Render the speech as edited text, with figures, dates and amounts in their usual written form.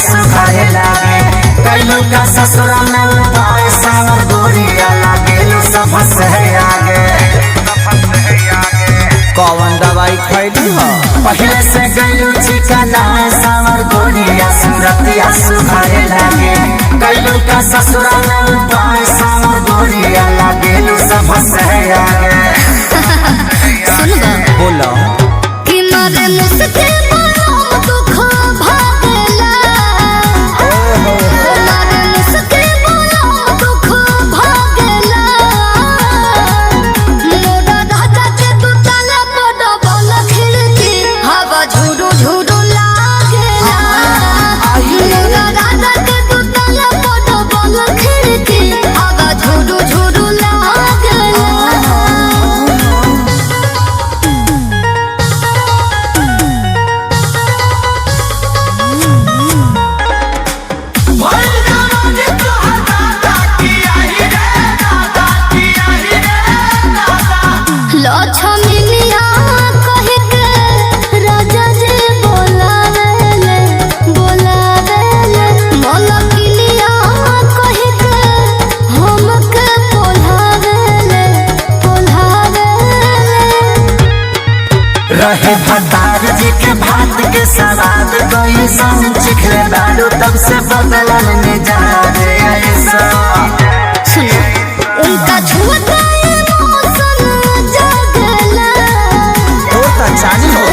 सुखाए लागे कैलू का ससुरा में उपाय सावर गोरिया लागे सब हंसे आगे। कौन दवाई खैली हो पहले से गैलू चिकना सावर गोरिया सूरतिया सुखाए लागे कैलू का ससुरा में उपाय सावर गोरिया लागे सब हंसे आगे। बोलो कि मारे मुझसे दुख भागेला मारे मुझसे दुख भागेला मोरा राजा के तू ताला बड़ा बड़ा खिड़की हवा झुरु झुरु लागेला मोरा राजा के तू ताला बड़ा बड़ा खिड़की हवा झुरु झुरु लागेला। लक्ष्मीनिया कह के राजा जी बोलावेले मलकिनिया कह के हमके बोलावेले रहे भतार जी के भात के सवाद कोई संग चिखले लाडू तब से बदलन में जा रे ऐसा। सुनो उनका छुआ मौसम जगला तो चाली हो